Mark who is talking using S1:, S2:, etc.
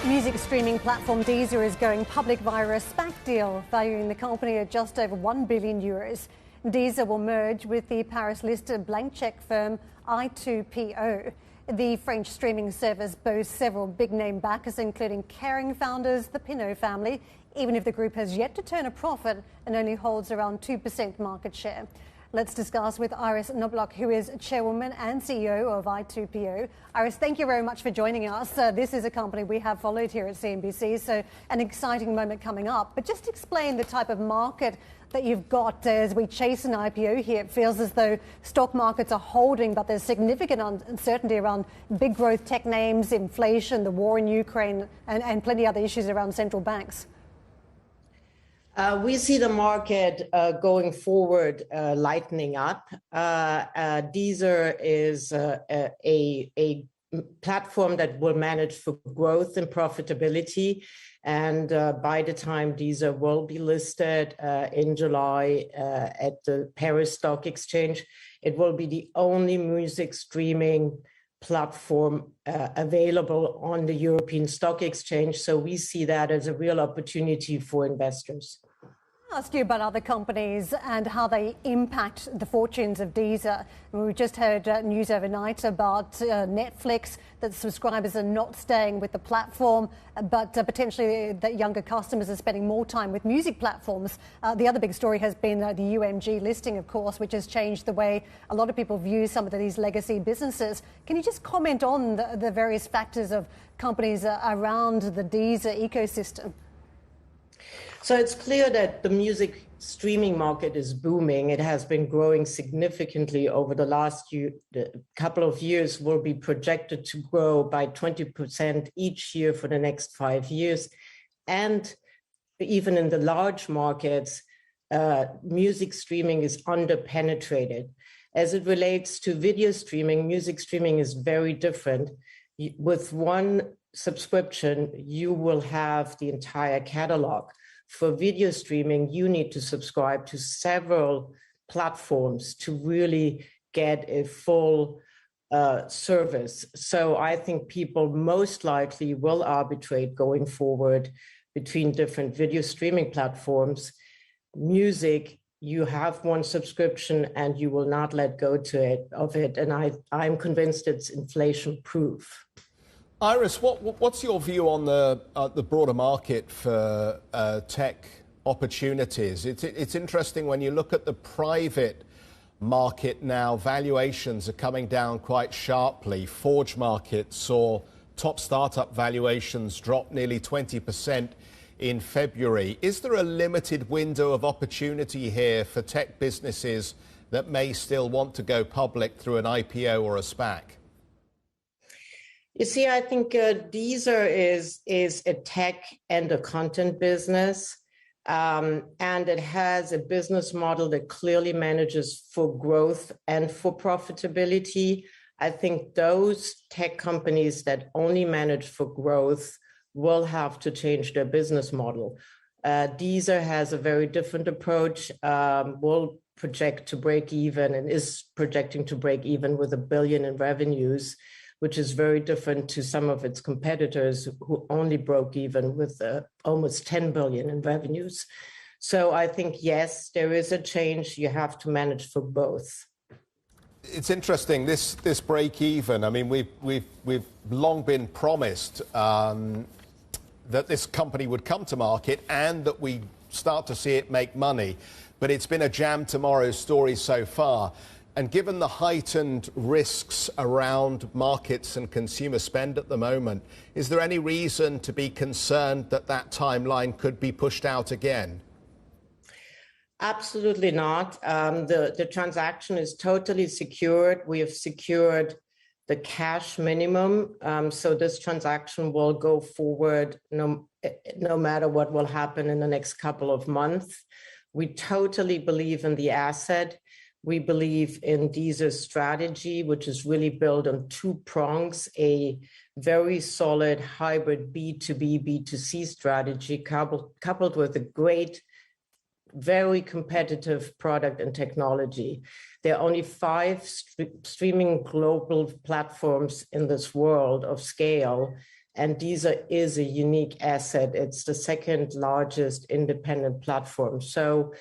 S1: Music streaming platform Deezer is going public via a SPAC deal, valuing the company at just over €1 billion. Deezer will merge with the Paris-listed blank check firm I2PO. The French streaming service boasts several big-name backers, including caring founders, the Pinot family, even if the group has yet to turn a profit and only holds around 2% market share. Let's discuss with Iris Knobloch, who is chairwoman and CEO of I2PO. Iris, thank you very much for joining us. This is a company we have followed here at CNBC, so an exciting moment coming up. But just explain the type of market that you've got as we chase an IPO here. It feels as though stock markets are holding, but there's significant uncertainty around big growth tech names, inflation, the war in Ukraine, and plenty of other issues around central banks.
S2: We see the market going forward lightening up. Deezer is a platform that will manage for growth and profitability. And by the time Deezer will be listed in July at the Paris Stock Exchange, it will be the only music streaming platform available on the European Stock Exchange. So we see that as a real opportunity for investors.
S1: I'll ask you about other companies and how they impact the fortunes of Deezer. We just heard news overnight about Netflix, that subscribers are not staying with the platform, but potentially that younger customers are spending more time with music platforms. The other big story has been the UMG listing, of course, which has changed the way a lot of people view some of these legacy businesses. Can you just comment on the various factors of companies around the Deezer ecosystem?
S2: So it's clear that the music streaming market is booming. It has been growing significantly over the last couple of years, will be projected to grow by 20% each year for the next 5 years. And even in the large markets, music streaming is underpenetrated. As it relates to video streaming, music streaming is very different. With one subscription, you will have the entire catalog. For video streaming, you need to subscribe to several platforms to really get a full service. So I think people most likely will arbitrate going forward between different video streaming platforms. Music, you have one subscription and you will not let go of it. And I'm convinced it's inflation proof.
S3: Iris, what's your view on the broader market for tech opportunities? It's interesting when you look at the private market now, valuations are coming down quite sharply. Forge Market saw top startup valuations drop nearly 20% in February. Is there a limited window of opportunity here for tech businesses that may still want to go public through an IPO or a SPAC?
S2: You see, I think Deezer is a tech and a content business, and it has a business model that clearly manages for growth and for profitability. I think those tech companies that only manage for growth will have to change their business model. Deezer has a very different approach, will project to break even and is projecting to break even with $1 billion in revenues, which is very different to some of its competitors who only broke even with almost $10 billion in revenues. So I think, yes, there is a change. You have to manage for both.
S3: It's interesting, this break even. I mean, we've long been promised that this company would come to market and that we start to see it make money. But it's been a jam tomorrow story so far. And given the heightened risks around markets and consumer spend at the moment, is there any reason to be concerned that that timeline could be pushed out again?
S2: Absolutely not. The transaction is totally secured. We have secured the cash minimum. So this transaction will go forward no matter what will happen in the next couple of months. We totally believe in the asset. We believe in Deezer's strategy, which is really built on 2 prongs, a very solid hybrid B2B, B2C strategy coupled with a great, very competitive product and technology. There are only 5 streaming global platforms in this world of scale, And Deezer is a unique asset. It's the second largest independent platform. So